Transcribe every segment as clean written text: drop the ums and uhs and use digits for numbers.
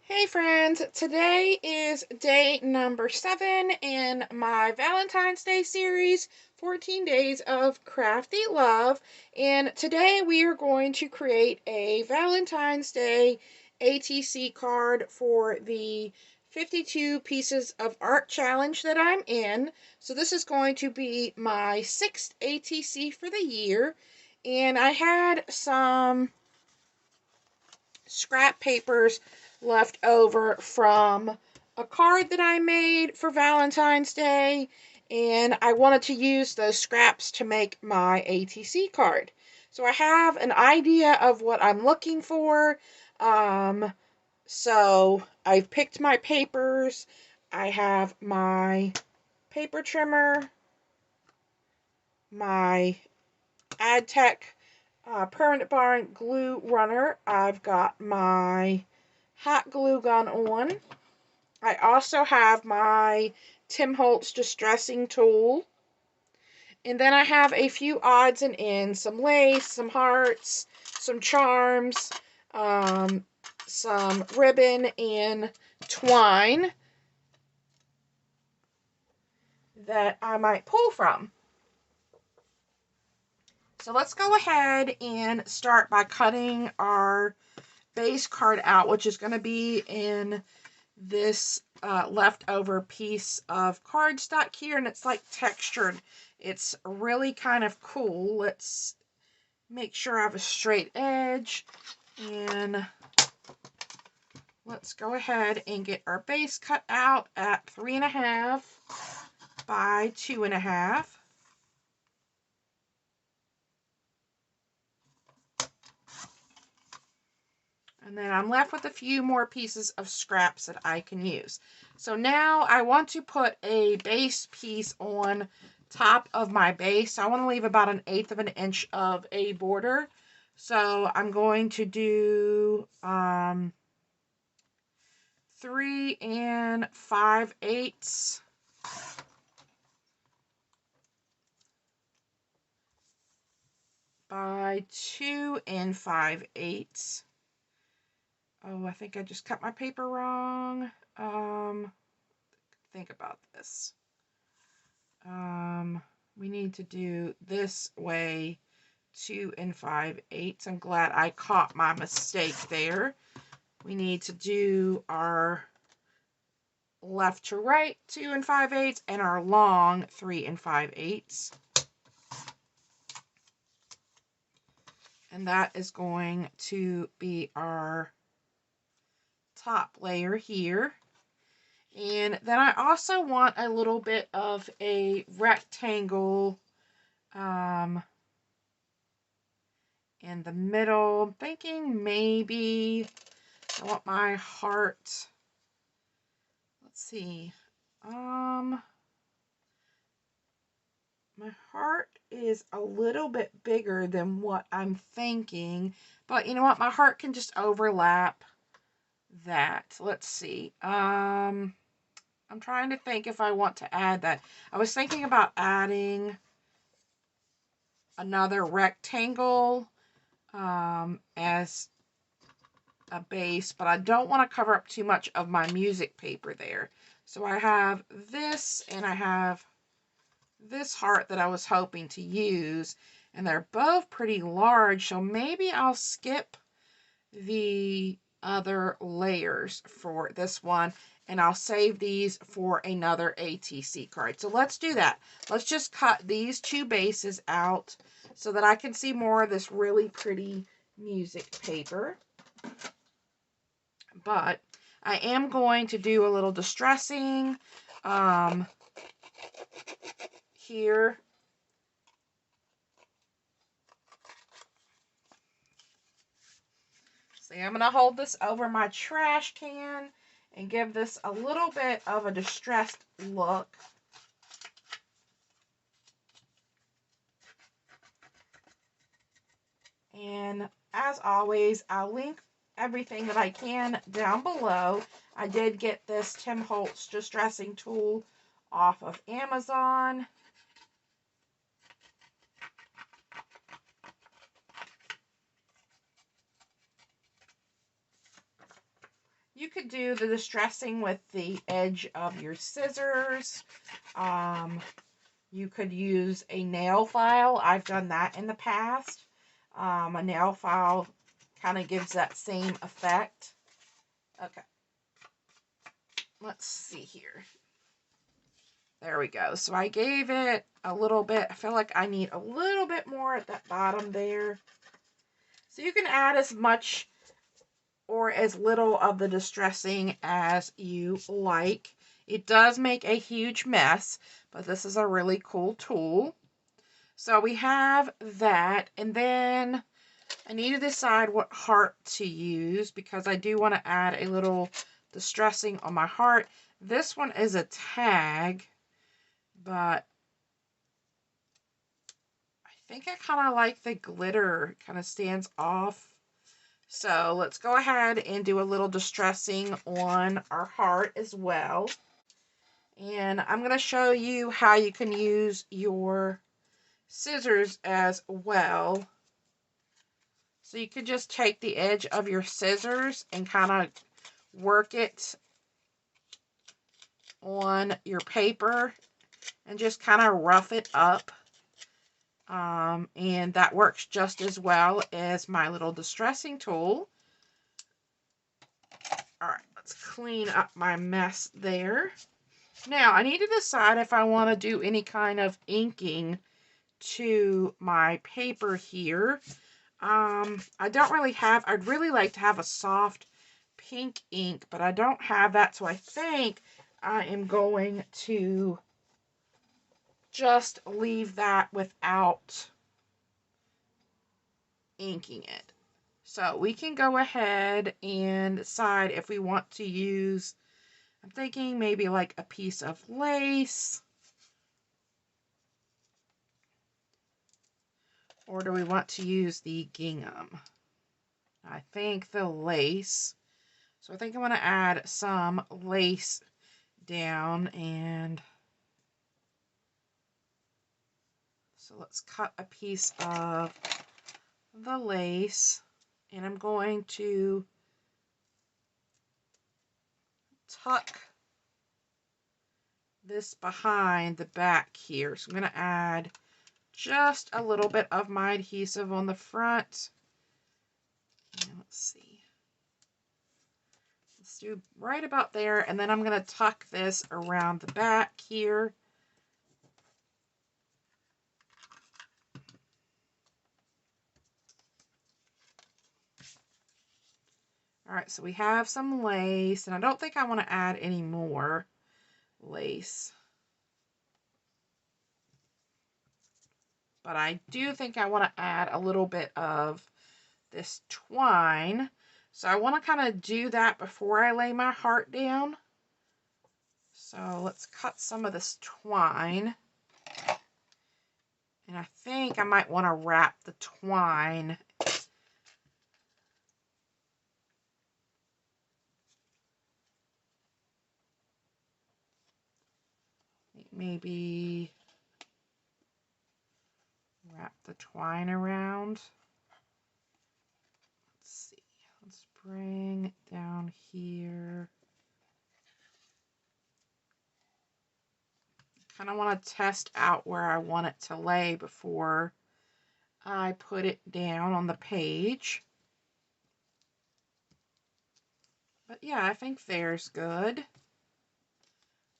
Hey friends, today is day number 7 in my Valentine's Day series, 14 Days of Crafty Love, and today we are going to create a Valentine's Day ATC card for the 52 Pieces of Art Challenge that I'm in. So this is going to be my 6th ATC for the year, and I had some scrap papers left over from a card that I made for Valentine's Day, and I wanted to use those scraps to make my ATC card. So I have an idea of what I'm looking for. So I've picked my papers. I have my paper trimmer, my AdTech permanent bond glue runner. I've got my hot glue gun on. I also have my Tim Holtz distressing tool. And then I have a few odds and ends, some lace, some hearts, some charms, some ribbon and twine that I might pull from. So let's go ahead and start by cutting our base card out, which is going to be in this leftover piece of cardstock here, and it's like textured. It's really kind of cool. Let's make sure I have a straight edge, and let's go ahead and get our base cut out at 3.5 by 2.5. And then I'm left with a few more pieces of scraps that I can use. So now I want to put a base piece on top of my base. I want to leave about 1/8 of an inch of a border. So I'm going to do 3 5/8 by 2 5/8. Oh, I think I just cut my paper wrong. Think about this. We need to do this way 2 5/8. I'm glad I caught my mistake there. We need to do our left to right 2 5/8 and our long 3 5/8. And that is going to be our top layer here. And then I also want a little bit of a rectangle in the middle. I'm thinking maybe I want my heart. Let's see. My heart is a little bit bigger than what I'm thinking, but you know what? My heart can just overlap that. Let's see. I'm trying to think if I want to add that. I was thinking about adding another rectangle as a base, but I don't want to cover up too much of my music paper there. So I have this and I have this heart that I was hoping to use, and they're both pretty large, so maybe I'll skip the other layers for this one, and I'll save these for another ATC card. So let's do that. Let's just cut these two bases out so that I can see more of this really pretty music paper. But I am going to do a little distressing here. See, I'm going to hold this over my trash can and give this a little bit of a distressed look. And as always, I'll link everything that I can down below. I did get this Tim Holtz distressing tool off of Amazon. You could do the distressing with the edge of your scissors. You could use a nail file. I've done that in the past. A nail file kind of gives that same effect. Okay. Let's see here. There we go. So I gave it a little bit. I feel like I need a little bit more at that bottom there. So you can add as much or as little of the distressing as you like. It does make a huge mess, but this is a really cool tool. So we have that, and then I need to decide what heart to use because I do want to add a little distressing on my heart. This one is a tag, but I think I kind of like the glitter. It kind of stands off. So let's go ahead and do a little distressing on our heart as well. And I'm going to show you how you can use your scissors as well. So you could just take the edge of your scissors and kind of work it on your paper and just kind of rough it up. And that works just as well as my little distressing tool. All right, let's clean up my mess there. Now, I need to decide if I want to do any kind of inking to my paper here. I don't really have, I'd really like to have a soft pink ink, but I don't have that, so I think I am going to just leave that without inking it. So we can go ahead and decide if we want to use, I'm thinking maybe like a piece of lace. Or do we want to use the gingham? I think the lace. So I think I'm going to add some lace down, and so let's cut a piece of the lace, and I'm going to tuck this behind the back here. So I'm going to add just a little bit of my adhesive on the front. And let's see. Let's do right about there, and then I'm going to tuck this around the back here. All right, so we have some lace, and I don't think I want to add any more lace. But I do think I want to add a little bit of this twine. So I want to kind of do that before I lay my heart down. So let's cut some of this twine. And I think I might want to wrap the twine maybe wrap the twine around. Let's see. Let's bring it down here. Kind of want to test out where I want it to lay before I put it down on the page. But yeah, I think there's good.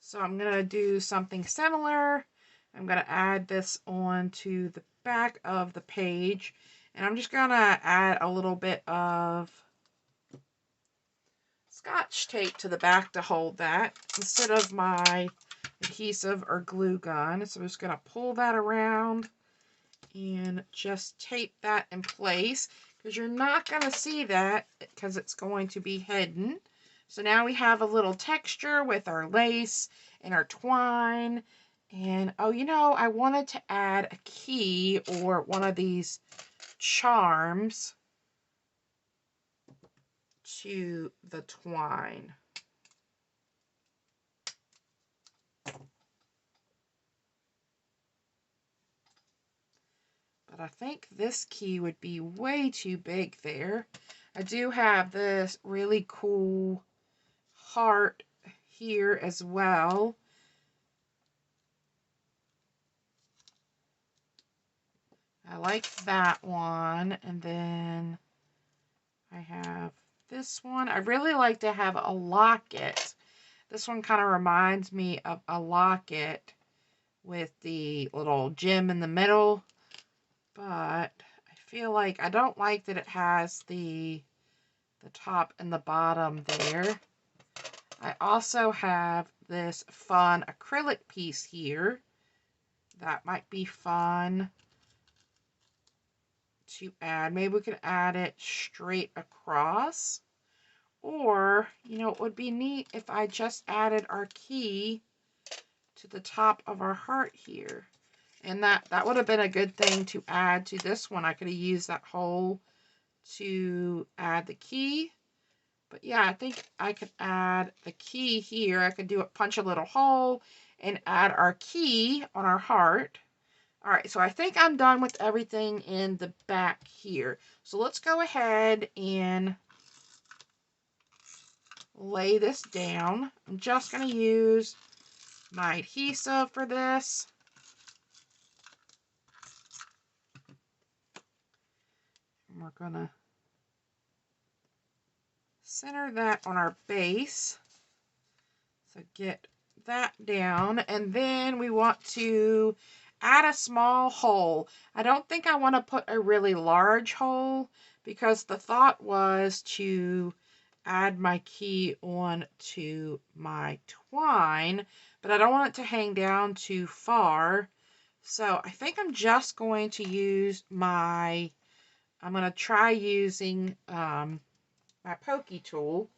So I'm going to do something similar. I'm going to add this onto the back of the page. And I'm just going to add a little bit of Scotch tape to the back to hold that instead of my adhesive or glue gun. So I'm just going to pull that around and just tape that in place because you're not going to see that because it's going to be hidden. So now we have a little texture with our lace and our twine. And oh, you know, I wanted to add a key or one of these charms to the twine. But I think this key would be way too big there. I do have this really cool heart here as well. I like that one. And then I have this one. I really like to have a locket. This one kind of reminds me of a locket with the little gem in the middle. But I feel like I don't like that it has the top and the bottom there. I also have this fun acrylic piece here. That might be fun to add. Maybe we could add it straight across. Or, you know, it would be neat if I just added our key to the top of our heart here. And that would have been a good thing to add to this one. I could have used that hole to add the key. But yeah, I think I could add the key here. I could do it, punch a little hole and add our key on our heart. All right, so I think I'm done with everything in the back here. So let's go ahead and lay this down. I'm just going to use my adhesive for this. And we're going to center that on our base. So get that down. And then we want to add a small hole. I don't think I want to put a really large hole because the thought was to add my key on to my twine, but I don't want it to hang down too far. So I think I'm just going to use I'm going to try using my pokey tool.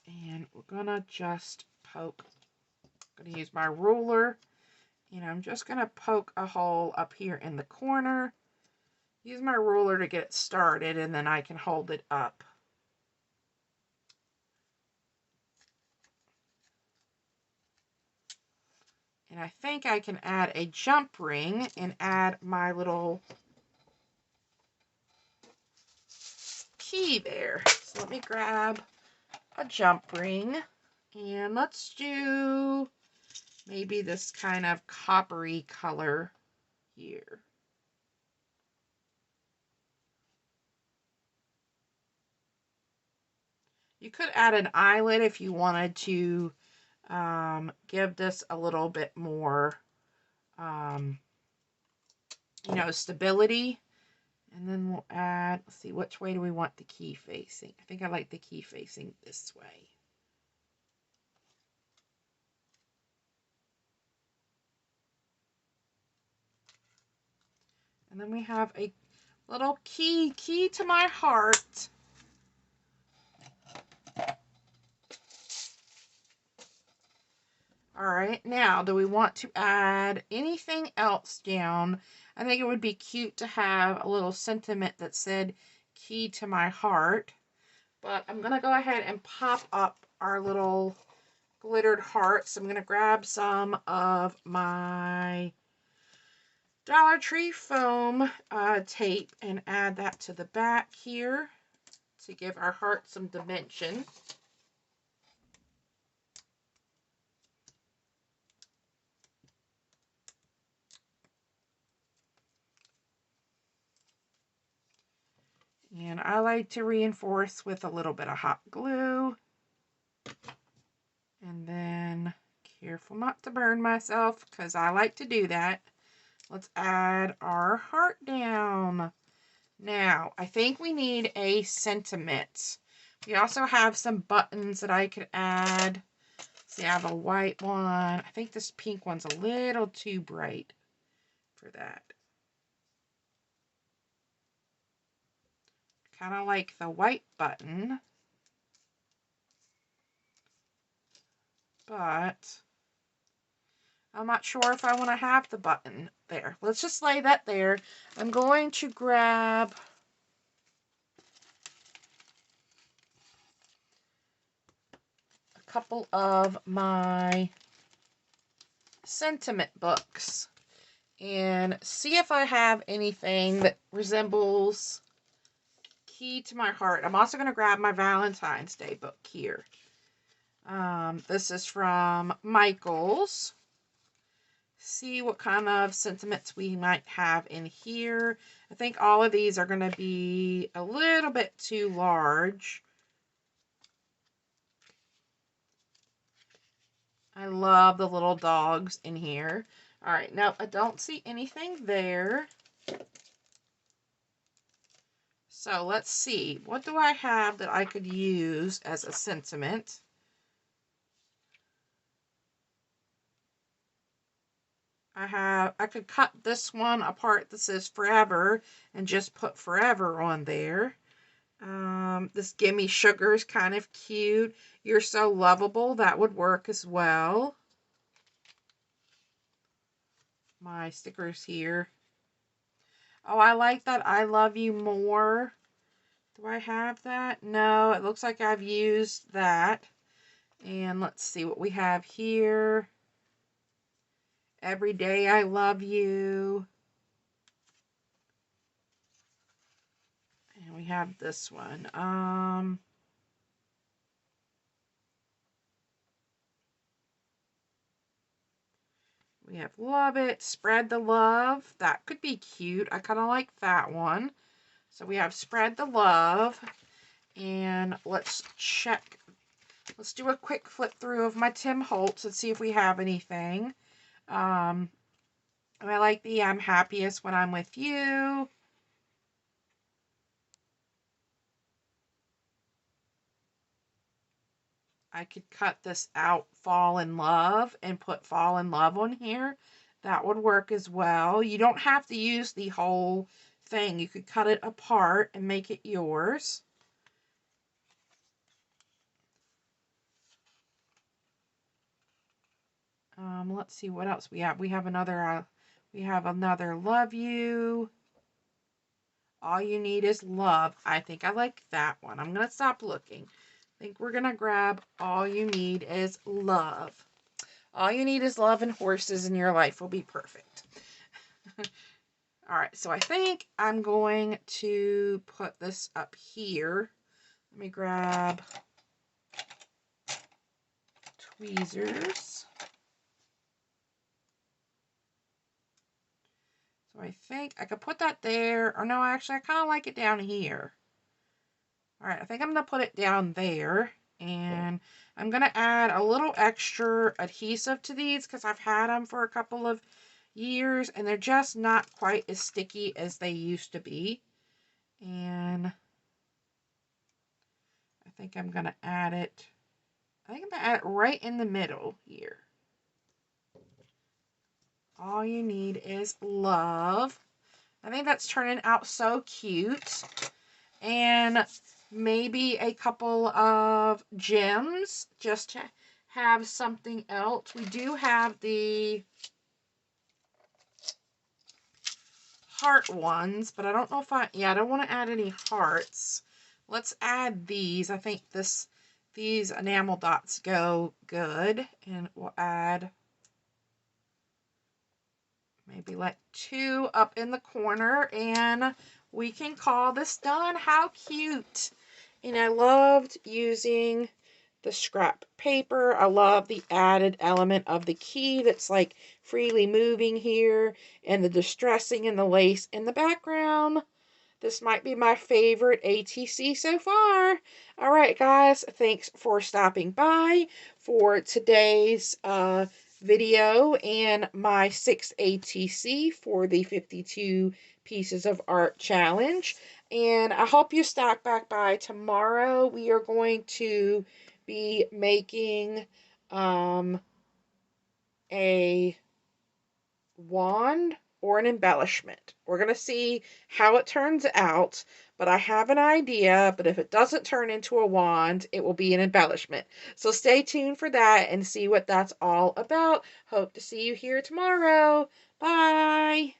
And we're going to just poke. I'm going to use my ruler. And I'm just going to poke a hole up here in the corner. Use my ruler to get it started, and then I can hold it up. And I think I can add a jump ring and add my little key there. So let me grab a jump ring, and let's do maybe this kind of coppery color here. You could add an eyelet if you wanted to give this a little bit more, you know, stability. And then we'll add, let's see, which way do we want the key facing? I think I like the key facing this way. And then we have a little key to my heart. All right, now, do we want to add anything else down? I think it would be cute to have a little sentiment that said key to my heart. But I'm going to go ahead and pop up our little glittered hearts. I'm going to grab some of my Dollar Tree foam tape and add that to the back here to give our heart some dimension. And I like to reinforce with a little bit of hot glue. And then, careful not to burn myself because I like to do that. Let's add our heart down. Now, I think we need a sentiment. We also have some buttons that I could add. See, I have a white one. I think this pink one's a little too bright for that. Kind of like the white button. But I'm not sure if I want to have the button there. Let's just lay that there. I'm going to grab a couple of my sentiment books and see if I have anything that resembles key to my heart. I'm also going to grab my Valentine's Day book here. This is from Michael's. See what kind of sentiments we might have in here. I think all of these are going to be a little bit too large. I love the little dogs in here. All right, now I don't see anything there. So let's see. What do I have that I could use as a sentiment? I could cut this one apart that says forever and just put forever on there. This gimme sugar is kind of cute. You're so lovable. That would work as well. My stickers here. Oh, I like that. I love you more. Do I have that? No, it looks like I've used that. And let's see what we have here. Every day I love you. And we have this one. We have love it, spread the love. That could be cute. I kind of like that one. So we have spread the love. And let's check. Let's do a quick flip through of my Tim Holtz and see if we have anything. I like the I'm happiest when I'm with you. I could cut this out, fall in love, and put fall in love on here. That would work as well. You don't have to use the whole thing. You could cut it apart and make it yours. Let's see what else we have. We have another love you. All you need is love. I think I like that one. I'm going to stop looking. I think we're going to grab all you need is love. All you need is love and horses and your life will be perfect. All right, so I think I'm going to put this up here. Let me grab tweezers. So I think I could put that there. Or no, actually, I kind of like it down here. All right, I think I'm going to put it down there. And I'm going to add a little extra adhesive to these because I've had them for a couple of years. And they're just not quite as sticky as they used to be. And I think I'm going to add it. I think I'm going to add it right in the middle here. All you need is love. I think that's turning out so cute. And maybe a couple of gems just to have something else. We do have the heart ones, but I don't know if I don't want to add any hearts. Let's add these. I think these enamel dots go good. And we'll add maybe like 2 up in the corner and we can call this done. How cute. And I loved using the scrap paper. I love the added element of the key that's like freely moving here and the distressing and the lace in the background. This might be my favorite ATC so far. All right, guys, thanks for stopping by for today's video and my 6th ATC for the 52 Pieces of Art Challenge. And I hope you stop back by tomorrow. We are going to be making a wand or an embellishment. We're going to see how it turns out, but I have an idea, but if it doesn't turn into a wand, it will be an embellishment. So stay tuned for that and see what that's all about. Hope to see you here tomorrow. Bye!